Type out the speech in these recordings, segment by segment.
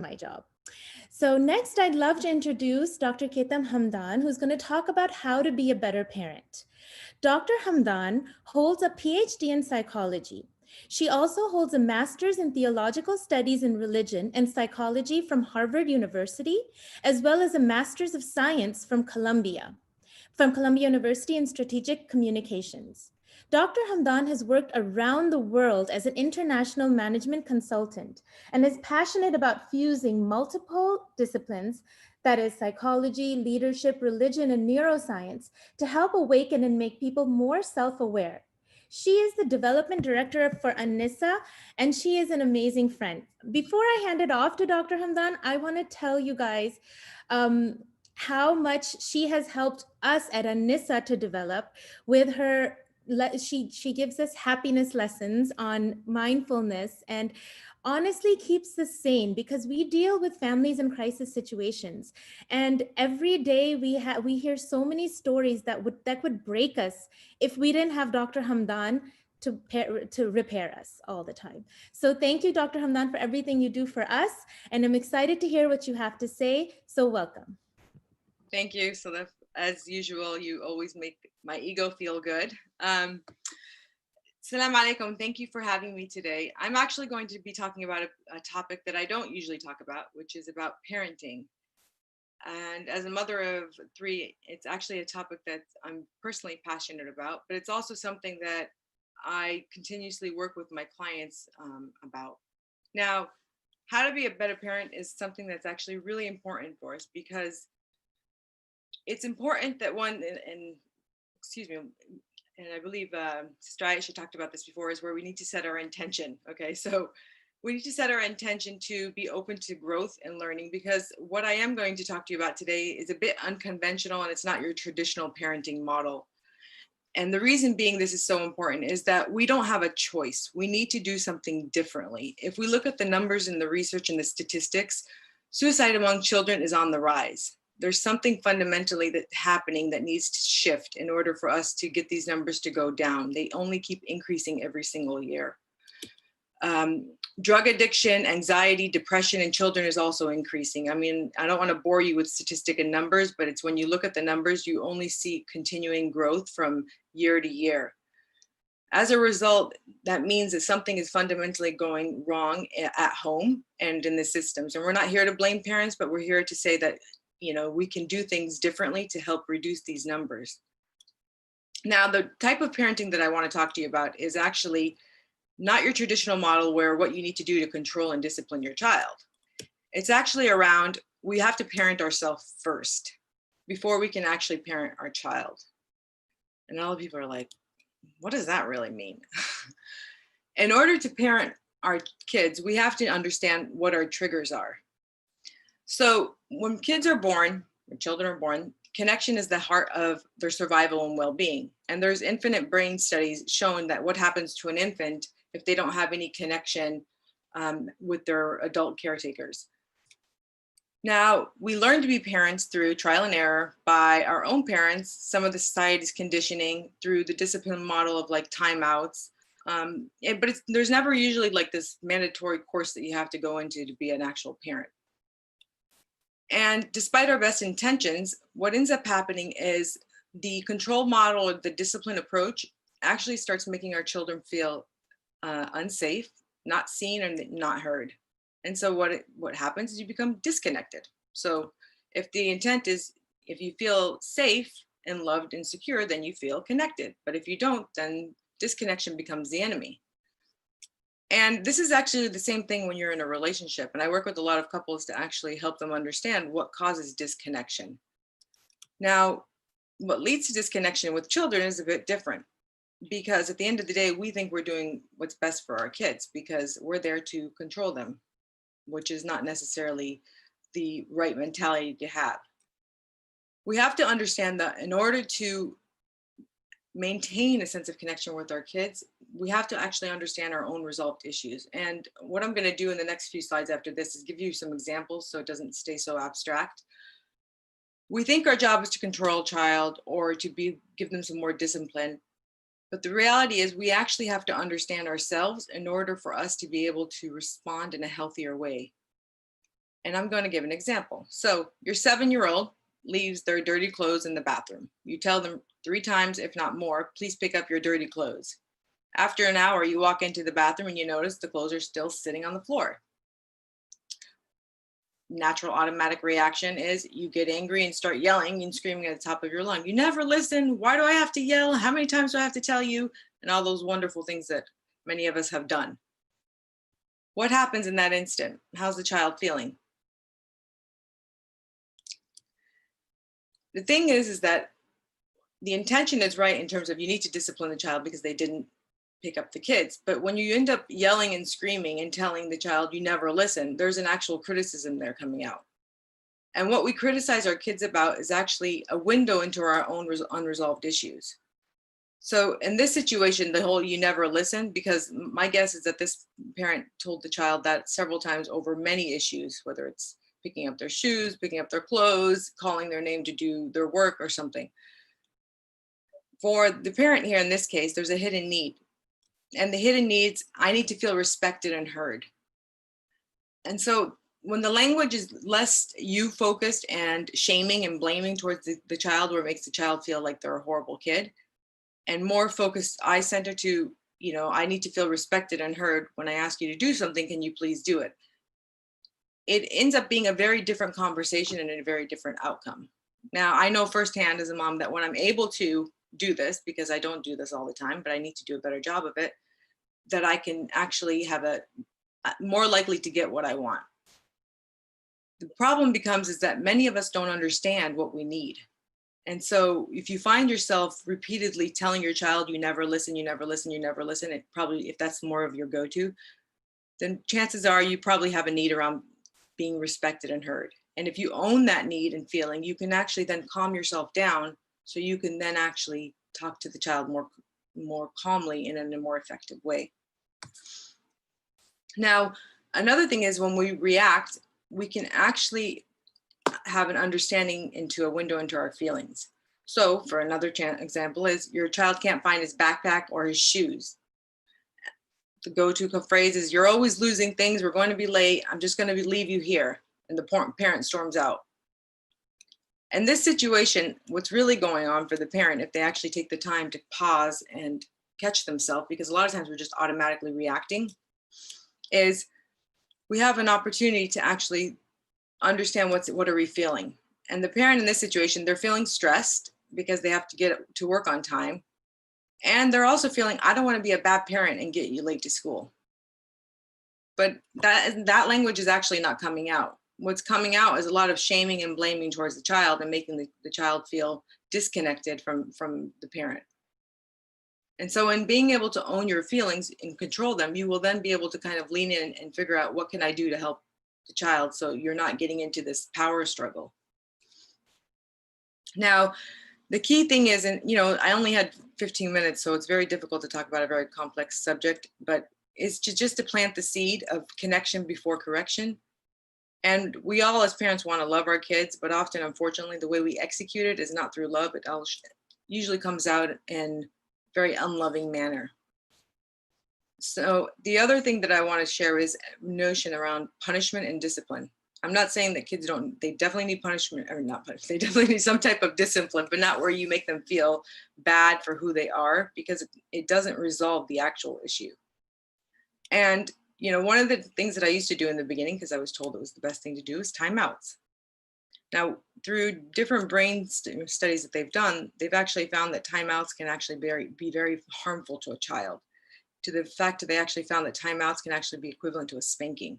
my job. So next, I'd love to introduce Dr. Ketam Hamdan, who's going to talk about how to be a better parent. Dr. Hamdan holds a PhD in psychology. She also holds a master's in theological studies in religion and psychology from Harvard University, as well as a master's of science from Columbia University in strategic communications. Dr. Hamdan has worked around the world as an international management consultant and is passionate about fusing multiple disciplines, that is psychology, leadership, religion, and neuroscience, to help awaken and make people more self-aware. She is the development director for An-Nisa, and she is an amazing friend. Before I hand it off to Dr. Hamdan, I want to tell you guys how much she has helped us at An-Nisa to develop with her. She gives us happiness lessons on mindfulness and honestly keeps us sane because we deal with families in crisis situations, and every day we hear so many stories that would break us if we didn't have Dr. Hamdan to repair us all the time. So thank you, Dr. Hamdan, for everything you do for us, and I'm excited to hear what you have to say. So welcome. Thank you. So that, as usual, you always make my ego feel good. Salam alaikum. Thank you for having me today. I'm actually going to be talking about a topic that I don't usually talk about, which is about parenting. And as a mother of 3, it's actually a topic that I'm personally passionate about, but it's also something that I continuously work with my clients about. Now, how to be a better parent is something that's actually really important for us because it's important that excuse me, and I believe Sister Aisha talked about this before, is where we need to set our intention. Okay, so we need to set our intention to be open to growth and learning, because what I am going to talk to you about today is a bit unconventional and it's not your traditional parenting model. And the reason being this is so important is that we don't have a choice. We need to do something differently. If we look at the numbers and the research and the statistics, suicide among children is on the rise. There's something fundamentally that's happening that needs to shift in order for us to get these numbers to go down. They only keep increasing every single year. Drug addiction, anxiety, depression in children is also increasing. I mean, I don't want to bore you with statistic and numbers, but it's when you look at the numbers, you only see continuing growth from year to year. As a result, that means that something is fundamentally going wrong at home and in the systems. And we're not here to blame parents, but we're here to say that, you know, we can do things differently to help reduce these numbers. Now, the type of parenting that I want to talk to you about is actually not your traditional model where what you need to do to control and discipline your child. It's actually around, we have to parent ourselves first before we can actually parent our child. And all the people are like, what does that really mean? In order to parent our kids, we have to understand what our triggers are. So when kids are born, when children are born, connection is the heart of their survival and well-being. And there's infinite brain studies showing that what happens to an infant if they don't have any connection with their adult caretakers. Now, we learn to be parents through trial and error by our own parents, some of the society's conditioning, through the discipline model of like timeouts. But there's never usually like this mandatory course that you have to go into to be an actual parent. And despite our best intentions, what ends up happening is the control model or the discipline approach actually starts making our children feel unsafe, not seen, and not heard. And so what happens is you become disconnected. So if the intent is, if you feel safe and loved and secure, then you feel connected. But if you don't, then disconnection becomes the enemy. And this is actually the same thing when you're in a relationship. And I work with a lot of couples to actually help them understand what causes disconnection. Now, what leads to disconnection with children is a bit different, because at the end of the day, we think we're doing what's best for our kids because we're there to control them, which is not necessarily the right mentality to have. We have to understand that in order to maintain a sense of connection with our kids, we have to actually understand our own resolved issues. And what I'm going to do in the next few slides after this is give you some examples so it doesn't stay so abstract. We think our job is to control a child or to give them some more discipline. But the reality is we actually have to understand ourselves in order for us to be able to respond in a healthier way. And I'm going to give an example. So your 7-year-old leaves their dirty clothes in the bathroom. You tell them 3 times, if not more, please pick up your dirty clothes. After an hour, you walk into the bathroom and you notice the clothes are still sitting on the floor. Natural automatic reaction is you get angry and start yelling and screaming at the top of your lung. You never listen. Why do I have to yell? How many times do I have to tell you? And all those wonderful things that many of us have done. What happens in that instant? How's the child feeling? The thing is that the intention is right in terms of you need to discipline the child because they didn't pick up the kids. But when you end up yelling and screaming and telling the child you never listen, there's an actual criticism there coming out. And what we criticize our kids about is actually a window into our own unresolved issues. So in this situation, the whole you never listen, because my guess is that this parent told the child that several times over many issues, whether it's picking up their shoes, picking up their clothes, calling their name to do their work or something. For the parent here in this case, there's a hidden need. And the hidden needs, I need to feel respected and heard. And so when the language is less you focused and shaming and blaming towards the child, where it makes the child feel like they're a horrible kid, and more focused, I center to, I need to feel respected and heard. When I ask you to do something, can you please do it? It ends up being a very different conversation and a very different outcome. Now, I know firsthand as a mom that when I'm able to do this, because I don't do this all the time, but I need to do a better job of it, that I can actually have a more likely to get what I want. The problem becomes is that many of us don't understand what we need. And so if you find yourself repeatedly telling your child, you never listen, you never listen, you never listen, it probably, if that's more of your go-to, then chances are you probably have a need around being respected and heard. And if you own that need and feeling, you can actually then calm yourself down so you can then actually talk to the child more calmly and in a more effective way. Now, another thing is when we react, we can actually have an understanding into a window into our feelings. So for another example is your child can't find his backpack or his shoes. The go-to phrase is, you're always losing things. We're going to be late. I'm just going to leave you here. And the parent storms out. In this situation, what's really going on for the parent, if they actually take the time to pause and catch themselves, because a lot of times we're just automatically reacting, is we have an opportunity to actually understand what are we feeling. And the parent in this situation, they're feeling stressed because they have to get to work on time. And they're also feeling, I don't want to be a bad parent and get you late to school. But that language is actually not coming out. What's coming out is a lot of shaming and blaming towards the child and making the child feel disconnected from the parent. And so in being able to own your feelings and control them, you will then be able to kind of lean in and figure out what can I do to help the child so you're not getting into this power struggle. Now, the key thing is, and I only had 15 minutes, so it's very difficult to talk about a very complex subject, but it's just to plant the seed of connection before correction. And we all as parents want to love our kids, but often, unfortunately, the way we execute it is not through love. It usually comes out in a very unloving manner. So the other thing that I want to share is notion around punishment and discipline. I'm not saying that kids they definitely need punishment, or not punishment, they definitely need some type of discipline, but not where you make them feel bad for who they are, because it doesn't resolve the actual issue. And, one of the things that I used to do in the beginning, because I was told it was the best thing to do, is timeouts. Now, through different brain studies that they've done, they've actually found that timeouts can actually be very harmful to a child, to the fact that they actually found that timeouts can actually be equivalent to a spanking.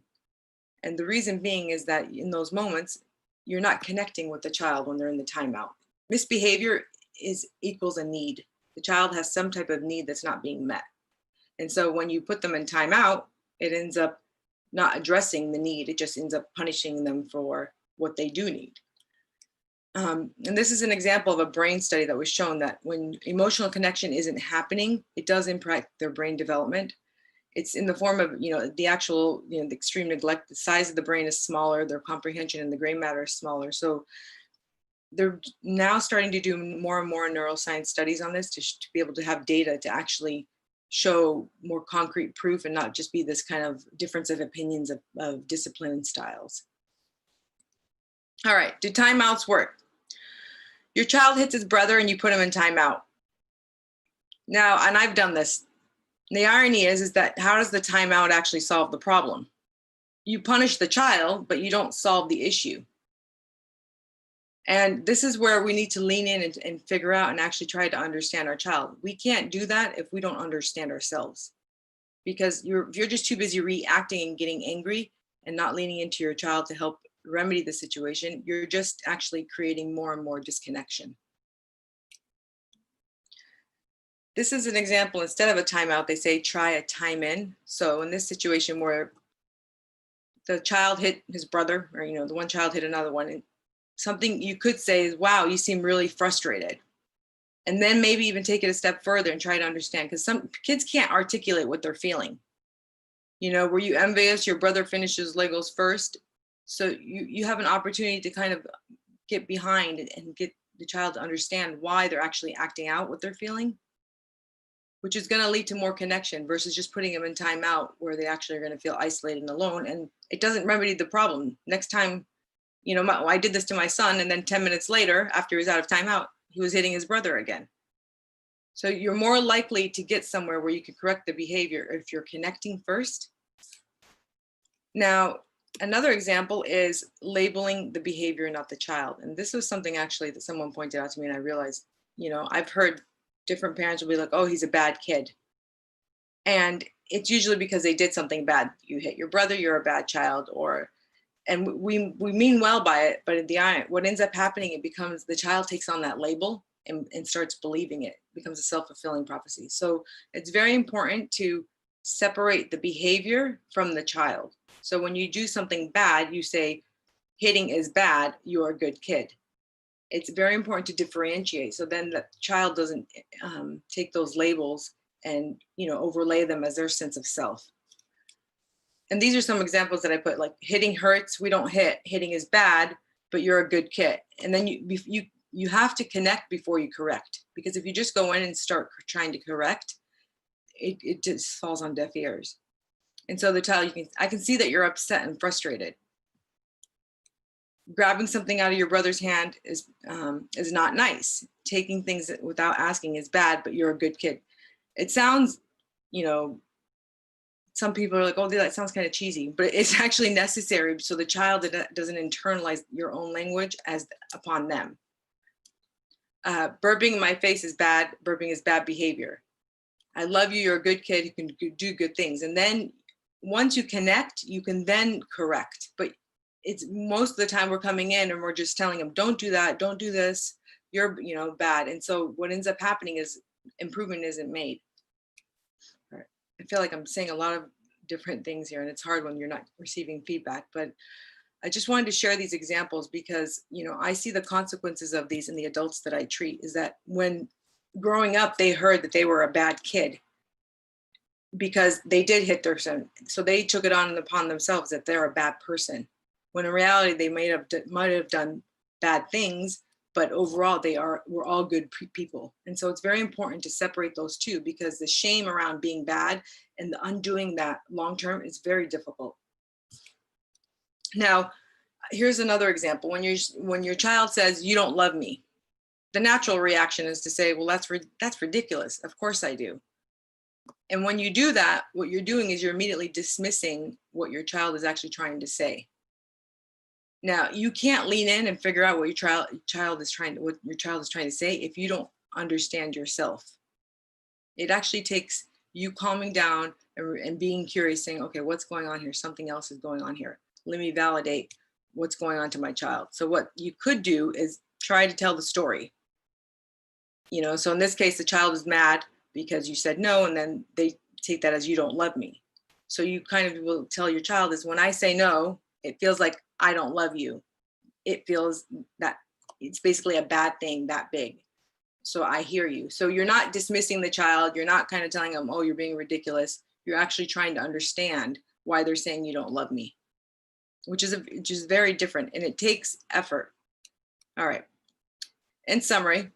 And the reason being is that in those moments, you're not connecting with the child when they're in the timeout. Misbehavior equals a need. The child has some type of need that's not being met. And so when you put them in timeout, it ends up not addressing the need. It just ends up punishing them for what they do need. And this is an example of a brain study that was shown that when emotional connection isn't happening, it does impact their brain development. It's in the form of, the actual, the extreme neglect. The size of the brain is smaller, their comprehension and the gray matter is smaller. So they're now starting to do more and more neuroscience studies on this to be able to have data to actually show more concrete proof and not just be this kind of difference of opinions of discipline and styles. All right, do timeouts work? Your child hits his brother and you put him in timeout. Now, and I've done this. The irony is that how does the timeout actually solve the problem? You punish the child, but you don't solve the issue. And this is where we need to lean in and figure out and actually try to understand our child. We can't do that if we don't understand ourselves, because if you're just too busy reacting and getting angry and not leaning into your child to help remedy the situation, you're just actually creating more and more disconnection. This is an example. Instead of a timeout, they say try a time in. So in this situation where the child hit his brother, or the one child hit another one, something you could say is, wow, you seem really frustrated. And then maybe even take it a step further and try to understand, because some kids can't articulate what they're feeling. Were you envious your brother finishes Legos first? So you have an opportunity to kind of get behind and get the child to understand why they're actually acting out what they're feeling, which is going to lead to more connection versus just putting them in timeout where they actually are going to feel isolated and alone. And it doesn't remedy the problem. Next time, I did this to my son, and then 10 minutes later, after he was out of timeout, he was hitting his brother again. So you're more likely to get somewhere where you can correct the behavior if you're connecting first. Now, another example is labeling the behavior, not the child. And this was something actually that someone pointed out to me, and I realized, I've heard different parents will be like, oh, he's a bad kid. And it's usually because they did something bad. You hit your brother, you're a bad child, and we mean well by it, but at the end, what ends up happening, it becomes the child takes on that label and starts believing it. It becomes a self-fulfilling prophecy. So it's very important to separate the behavior from the child. So when you do something bad, you say, hitting is bad, you're a good kid. It's very important to differentiate. So then the child doesn't take those labels and overlay them as their sense of self. And these are some examples that I put, like hitting hurts, we don't hit, hitting is bad, but you're a good kid. And then you have to connect before you correct, because if you just go in and start trying to correct, it just falls on deaf ears. And so the child, I can see that you're upset and frustrated. Grabbing something out of your brother's hand is not nice. Taking things without asking is bad, but you're a good kid. It sounds, some people are like, oh, that sounds kind of cheesy, but it's actually necessary so the child doesn't internalize your own language as upon them. Burping in my face is bad. Burping is bad behavior. I love you. You're a good kid who can do good things. And then once you connect, you can then correct. But it's most of the time we're coming in and we're just telling them, don't do that. Don't do this. You're, bad. And so what ends up happening is improvement isn't made. I feel like I'm saying a lot of different things here, and it's hard when you're not receiving feedback, but I just wanted to share these examples because, I see the consequences of these in the adults that I treat, is that when growing up, they heard that they were a bad kid because they did hit their son. So they took it on upon themselves that they're a bad person, when in reality, they might have done bad things, but overall we're all good people. And so it's very important to separate those two, because the shame around being bad and the undoing that long-term is very difficult. Now, here's another example. When your child says, you don't love me, the natural reaction is to say, well, that's ridiculous. Of course I do. And when you do that, what you're doing is you're immediately dismissing what your child is actually trying to say. Now, you can't lean in and figure out what your child is trying to say if you don't understand yourself. It actually takes you calming down and being curious, saying, okay, what's going on here? Something else is going on here. Let me validate what's going on to my child. So what you could do is try to tell the story. So in this case, the child is mad because you said no, and then they take that as you don't love me. So you kind of will tell your child is, when I say no, it feels like I don't love you. It feels that it's basically a bad thing that big. So I hear you. So you're not dismissing the child. You're not kind of telling them, oh, you're being ridiculous. You're actually trying to understand why they're saying you don't love me, which is very different, and it takes effort. All right. In summary,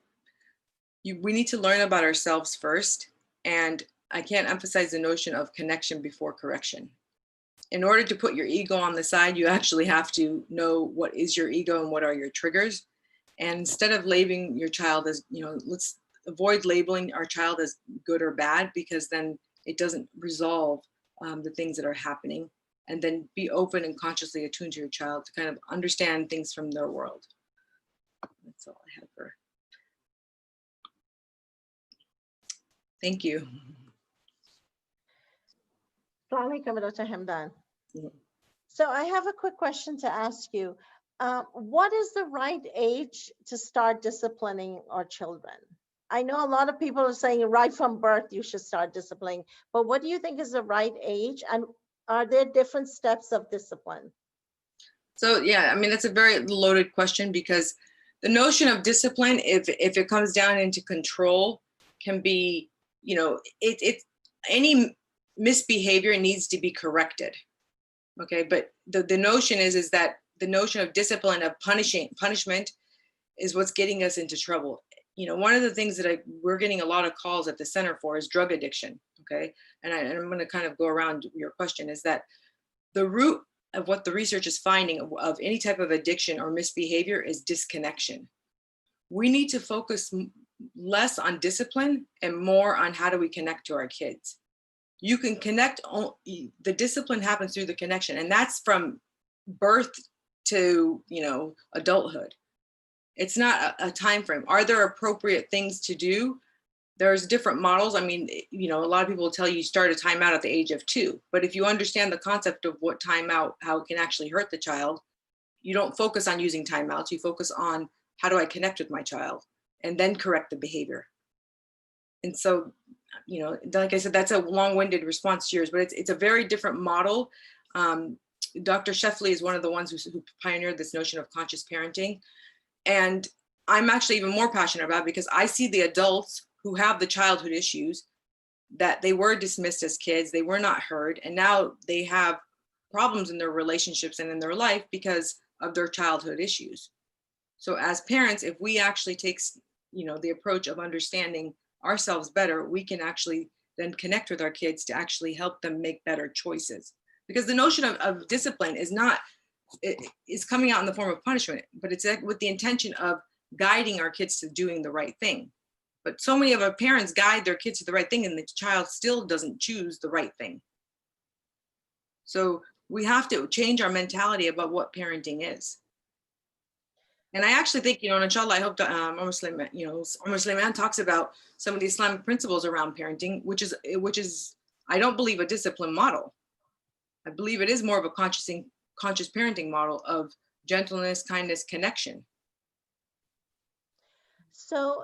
we need to learn about ourselves first. And I can't emphasize the notion of connection before correction. in order to put your ego on the side, you actually have to know what is your ego and what are your triggers. And instead of labeling your child as, let's avoid labeling our child as good or bad, because then it doesn't resolve the things that are happening. And then be open and consciously attuned to your child to kind of understand things from their world. That's all I have for. Thank you. Dr. Hamdan. Mhm. So I have a quick question to ask you. What is the right age to start disciplining our children? I know a lot of people are saying right from birth you should start disciplining, but what do you think is the right age? And are there different steps of discipline? So yeah, I mean, that's a very loaded question, because the notion of discipline, if it comes down into control, can be, any misbehavior needs to be corrected. Okay, but the notion is that the notion of discipline, of punishment, is what's getting us into trouble. One of the things that we're getting a lot of calls at the center for is drug addiction. Okay, and I'm going to kind of go around your question, is that the root of what the research is finding of any type of addiction or misbehavior is disconnection. We need to focus less on discipline and more on how do we connect to our kids. You can connect, the discipline happens through the connection, and that's from birth to adulthood. It's not a time frame. Are there appropriate things to do? There's different models. I mean, a lot of people will tell you start a timeout at the age of 2, but if you understand the concept of what timeout, how it can actually hurt the child, you don't focus on using timeouts. You focus on how do I connect with my child, and then correct the behavior. And so, like I said, that's a long-winded response to yours, but it's a very different model. Dr. Shefley is one of the ones who pioneered this notion of conscious parenting. And I'm actually even more passionate about it, because I see the adults who have the childhood issues, that they were dismissed as kids, they were not heard, and now they have problems in their relationships and in their life because of their childhood issues. So as parents, if we actually take the approach of understanding ourselves better, we can actually then connect with our kids to actually help them make better choices. Because the notion of discipline is coming out in the form of punishment, but it's with the intention of guiding our kids to doing the right thing. But so many of our parents guide their kids to the right thing, and the child still doesn't choose the right thing. So we have to change our mentality about what parenting is. And I actually think, inshallah, I hope Umar Sulaiman talks about some of the Islamic principles around parenting, which is, I don't believe, a discipline model. I believe it is more of a conscious parenting model of gentleness, kindness, connection. So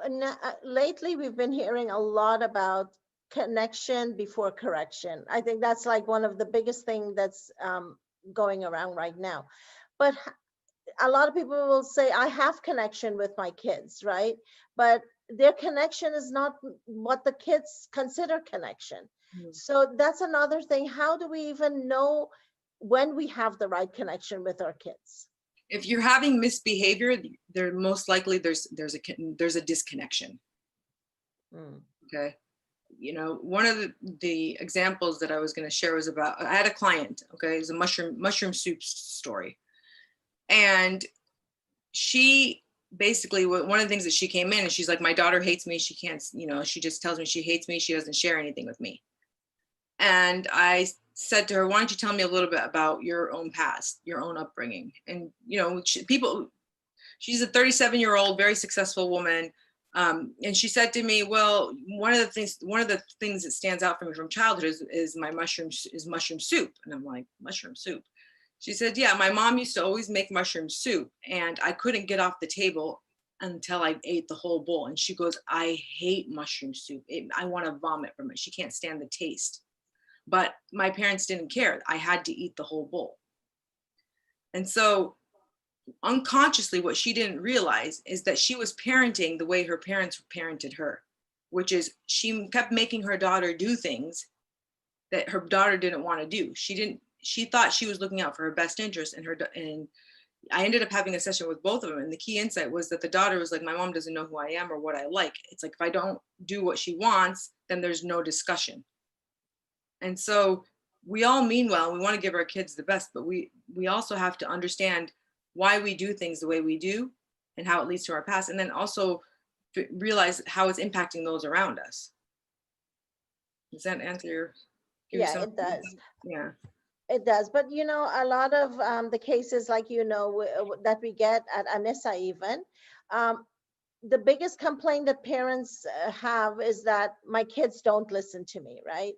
lately we've been hearing a lot about connection before correction. I think that's like one of the biggest things that's going around right now. But a lot of people will say, I have connection with my kids, right? But their connection is not what the kids consider connection. Mm-hmm. So that's another thing. How do we even know when we have the right connection with our kids? If you're having misbehavior, there most likely there's a disconnection. Okay, one of the examples that I was going to share was about, I had a client. Okay, it was a mushroom soup story, and she basically, one of the things that she came in and she's like, my daughter hates me. She can't, she just tells me she hates me. She doesn't share anything with me. And I said to her, why don't you tell me a little bit about your own past, your own upbringing? And, she's a 37-year-old, very successful woman. And she said to me, well, one of the things that stands out for me from childhood is mushroom soup. And I'm like, mushroom soup? She said, yeah, my mom used to always make mushroom soup, and I couldn't get off the table until I ate the whole bowl. And she goes, I hate mushroom soup. I want to vomit from it. She can't stand the taste. But my parents didn't care. I had to eat the whole bowl. And so unconsciously, what she didn't realize is that she was parenting the way her parents parented her, which is she kept making her daughter do things that her daughter didn't want to do. She thought she was looking out for her best interest, and I ended up having a session with both of them. And the key insight was that the daughter was like, my mom doesn't know who I am or what I like. It's like, if I don't do what she wants, then there's no discussion. And so we all mean well. We want to give our kids the best, but we also have to understand why we do things the way we do and how it leads to our past, and then also realize how it's impacting those around us. Does that answer your, give you Yeah, some? it does. Yeah. It does. But a lot of the cases, like that we get at An-Nisa even, um, the biggest complaint that parents have is that my kids don't listen to me, right?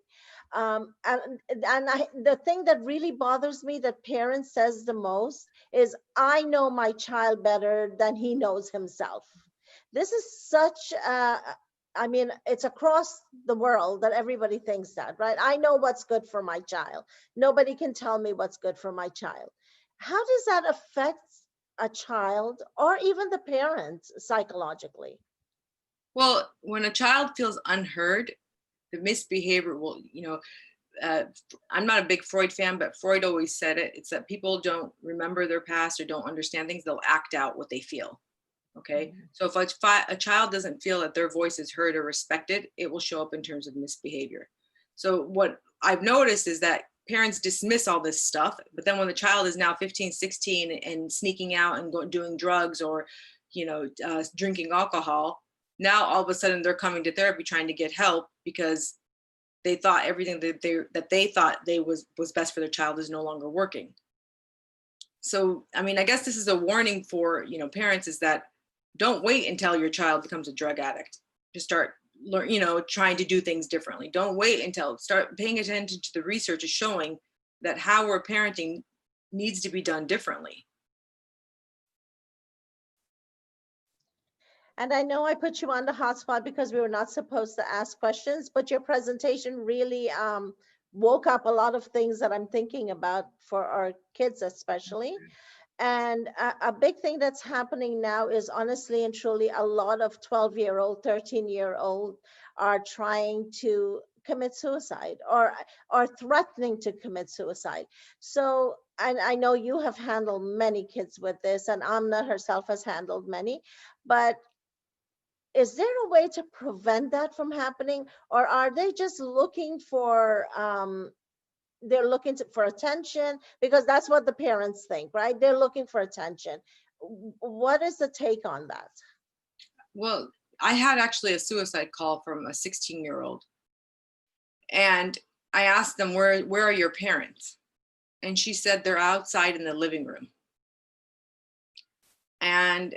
The thing that really bothers me that parents says the most is, I know my child better than he knows himself. This is such I mean, it's across the world that everybody thinks that, right? I know what's good for my child. Nobody can tell me what's good for my child. How does that affect a child or even the parents psychologically? Well, when a child feels unheard, the misbehavior will, uh, I'm not a big Freud fan, but Freud always said it. It's that people don't remember their past or don't understand things. They'll act out what they feel. Okay. Mhm. So if a child doesn't feel that their voice is heard or respected, it will show up in terms of misbehavior. So what I've noticed is that parents dismiss all this stuff, but then when the child is now 15, 16 and sneaking out and doing drugs or, drinking alcohol, now all of a sudden they're coming to therapy trying to get help because they thought everything that they thought they was best for their child is no longer working. So, I mean, I guess this is a warning for, parents, is that don't wait until your child becomes a drug addict to start trying to do things differently. Don't wait until, start paying attention to the research is showing that how we're parenting needs to be done differently. And I know I put you on the hot spot because we were not supposed to ask questions, but your presentation really woke up a lot of things that I'm thinking about for our kids, especially. And a big thing that's happening now is, honestly and truly, a lot of 12-year-old, 13-year-old are trying to commit suicide or threatening to commit suicide. So, and I know you have handled many kids with this, and Amna herself has handled many, but is there a way to prevent that from happening, or are they just looking for they're looking for attention because that's what the parents think, right? They're looking for attention. What is the take on that? Well, I had actually a suicide call from a 16-year-old, and I asked them, where are your parents? And she said they're outside in the living room. And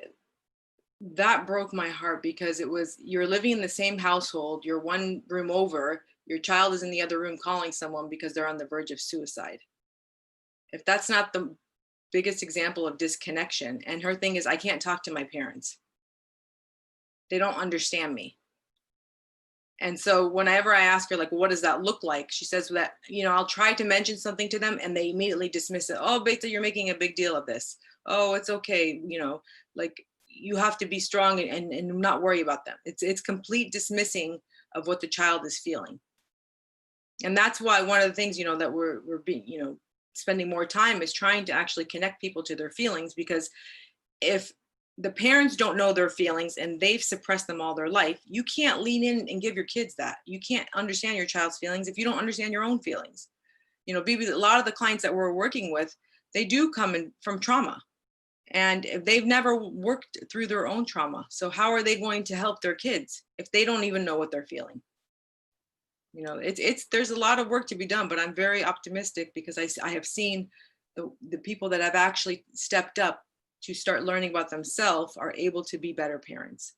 that broke my heart because you're living in the same household, you're one room over, your child is in the other room calling someone because they're on the verge of suicide. If that's not the biggest example of disconnection, and her thing is, I can't talk to my parents, they don't understand me. And so whenever I ask her, like, what does that look like, she says that, I'll try to mention something to them and they immediately dismiss it. Oh, Beta, you're making a big deal of this. Oh, it's okay. Like, you have to be strong and not worry about them. It's complete dismissing of what the child is feeling. And that's why one of the things, that we're being, spending more time is trying to actually connect people to their feelings, because if the parents don't know their feelings and they've suppressed them all their life, you can't lean in and give your kids that. You can't understand your child's feelings if you don't understand your own feelings. Bibi, a lot of the clients that we're working with, they do come in from trauma, and they've never worked through their own trauma. So how are they going to help their kids if they don't even know what they're feeling? There's a lot of work to be done, but I'm very optimistic because I have seen the people that have actually stepped up to start learning about themselves are able to be better parents.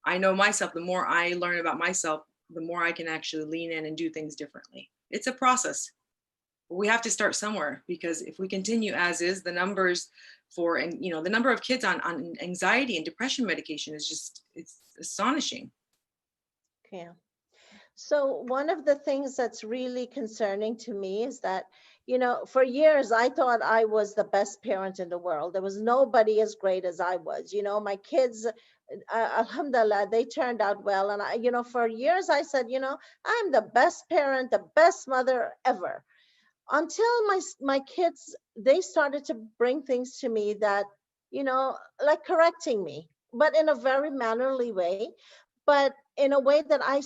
I know myself, the more I learn about myself, the more I can actually lean in and do things differently. It's a process. We have to start somewhere, because if we continue as is, the numbers the number of kids on anxiety and depression medication is just, it's astonishing. Yeah. So one of the things that's really concerning to me is that, for years I thought I was the best parent in the world. There was nobody as great as I was. My kids, alhamdulillah, they turned out well. And for years I said, I'm the best parent, the best mother ever. Until my kids, they started to bring things to me that, like correcting me, but in a very mannerly way, but in a way that I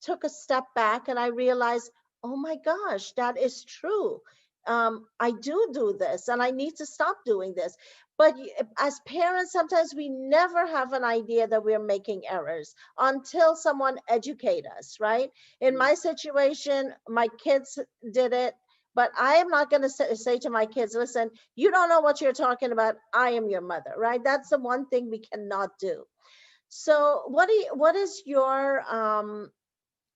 took a step back and I realized, oh my gosh, that is true. I do this and I need to stop doing this. But as parents, sometimes we never have an idea that we're making errors until someone educate us, right? In my situation, my kids did it, but I am not going to say to my kids, listen, you don't know what you're talking about. I am your mother, right? That's the one thing we cannot do. So what is your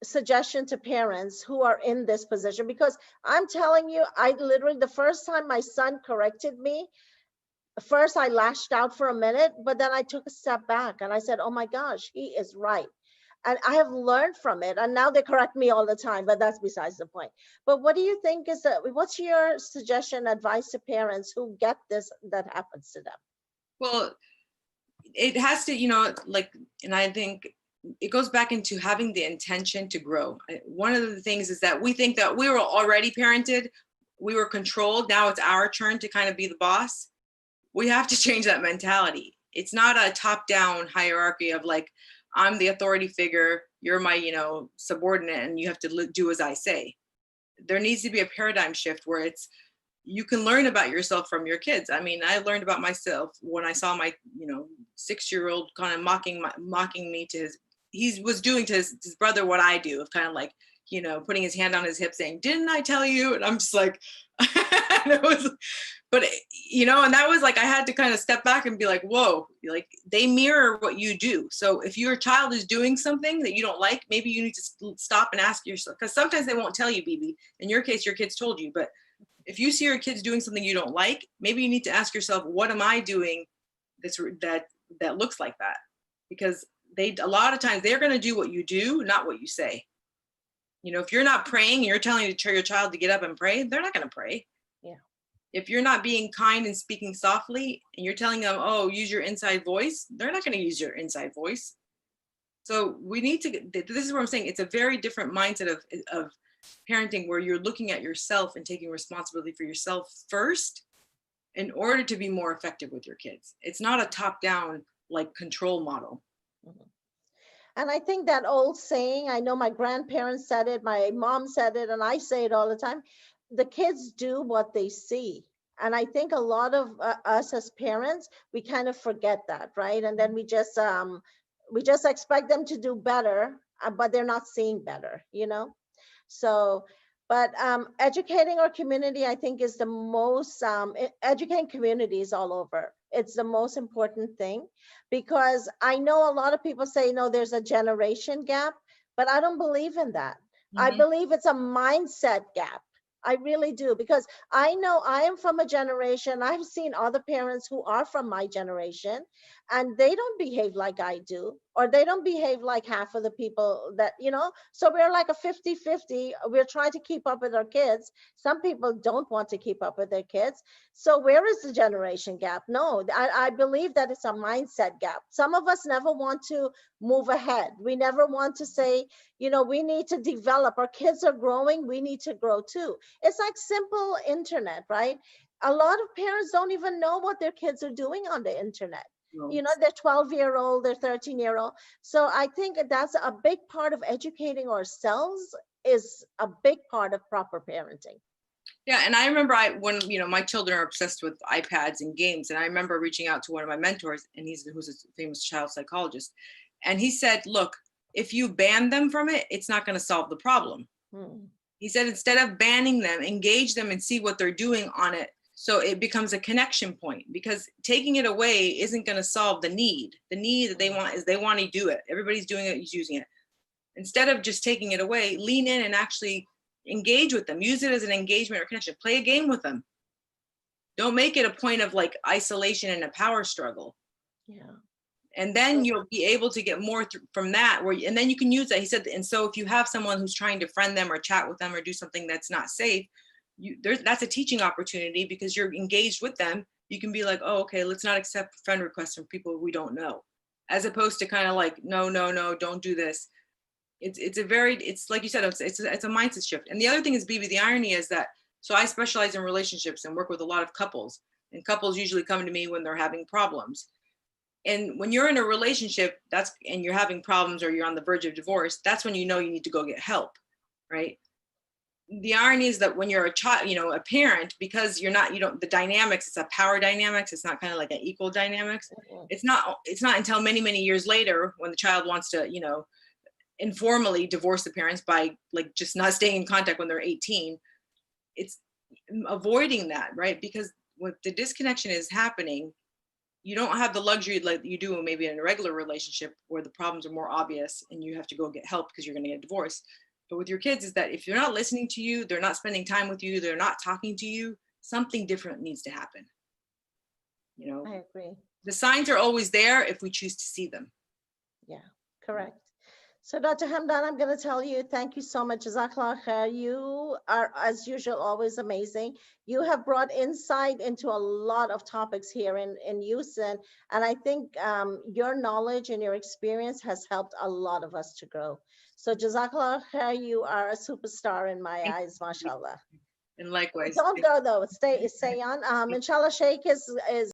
suggestion to parents who are in this position? Because I'm telling you, I literally, the first time my son corrected me, first I lashed out for a minute, but then I took a step back and I said, oh my gosh, he is right. And I have learned from it. And now they correct me all the time, but that's besides the point. But what do you think is that, what's your suggestion, advice to parents who get this, that happens to them? Well, it has to, you know, like, and I think it goes back into having the intention to grow. One of the things is that we think that we were already parented, we were controlled. Now it's our turn to kind of be the boss. We have to change that mentality. It's not a top-down hierarchy of like, I'm the authority figure, you're my, you know, subordinate, and you have to do as I say. There needs to be a paradigm shift where it's, you can learn about yourself from your kids. I mean, I learned about myself when I saw my, you know, 6-year-old kind of mocking me to his, he was doing to his brother what I do, of kind of like, you know, putting his hand on his hip saying, didn't I tell you? And I'm just like, it was, but you know, and that was like, I had to kind of step back and be like, whoa, like they mirror what you do. So if your child is doing something that you don't like, maybe you need to stop and ask yourself, because sometimes they won't tell you, BB. In your case, your kids told you, but if you see your kids doing something you don't like, maybe you need to ask yourself, what am I doing that looks like that? Because a lot of times they're going to do what you do, not what you say. You know, if you're not praying and you're telling your child to get up and pray, they're not going to pray. Yeah. If you're not being kind and speaking softly and you're telling them, oh, use your inside voice, they're not going to use your inside voice. So we need to, this is what I'm saying. It's a very different mindset of parenting, where you're looking at yourself and taking responsibility for yourself first in order to be more effective with your kids. It's not a top-down like control model. Mhm. And I think that old saying, I know my grandparents said it, my mom said it, and I say it all the time, the kids do what they see. And I think a lot of us as parents, we kind of forget that, right? And then we just expect them to do better, but they're not seeing better, you know? So, but educating our community, I think, is the most, educating communities all over. It's the most important thing, because I know a lot of people say, no, there's a generation gap, but I don't believe in that. I Mhm. believe it's a mindset gap. I really do, because I know I am from a generation, I've seen other parents who are from my generation, and they don't behave like I do, or they don't behave like half of the people that, you know, so we're like a 50-50. We're trying to keep up with our kids. Some people don't want to keep up with their kids. So where is the generation gap? No, I believe that it's a mindset gap. Some of us never want to move ahead. We never want to say, you know, we need to develop. Our kids are growing, we need to grow too. It's like simple internet, right? A lot of parents don't even know what their kids are doing on the internet. No. You know, they're 12-year-old, they're 13-year-old. So I think that's a big part of educating ourselves, is a big part of proper parenting. Yeah, and I remember when, you know, my children are obsessed with iPads and games, and I remember reaching out to one of my mentors, and who's a famous child psychologist, and he said, look, if you ban them from it, it's not going to solve the problem. Hmm. He said, instead of banning them, engage them and see what they're doing on it, so it becomes a connection point, because taking it away isn't going to solve the need. The need that they want is they want to do it. Everybody's doing it, he's using it. Instead of just taking it away, lean in and actually engage with them. Use it as an engagement or connection. Play a game with them. Don't make it a point of like isolation and a power struggle. Yeah. And then you'll be able to get more from that, and then you can use that. He said, and so if you have someone who's trying to friend them or chat with them or do something that's not safe, that's a teaching opportunity, because you're engaged with them. You can be like, oh, okay, let's not accept friend requests from people we don't know, as opposed to kind of like, no, don't do this. It's like you said, it's a mindset shift. And the other thing is, BB, the irony is that, so I specialize in relationships and work with a lot of couples, and couples usually come to me when they're having problems. And when you're in a relationship and you're having problems, or you're on the verge of divorce, that's when you know you need to go get help, right? the irony is that when you're a child, a parent, because you don't, the dynamics, it's a power dynamics. It's not kind of like an equal dynamics. Mhm. It's not until many, many years later when the child wants to, informally divorce the parents by like just not staying in contact when they're 18. It's avoiding that, right? Because when the disconnection is happening, you don't have the luxury like you do maybe in a regular relationship where the problems are more obvious and you have to go get help because you're going to get divorced. But with your kids is that if you're not listening to you, they're not spending time with you, they're not talking to you, something different needs to happen. I agree. The signs are always there if we choose to see them. Yeah, correct. So Dr. Hamdan, I'm going to tell you, thank you so much. Jazakallah khair. You are, as usual, always amazing. You have brought insight into a lot of topics here in Houston. And I think your knowledge and your experience has helped a lot of us to grow. So Jazakallah khair, you are a superstar in my eyes, mashallah. And likewise. Don't go though, stay on. Inshallah, Sheikh is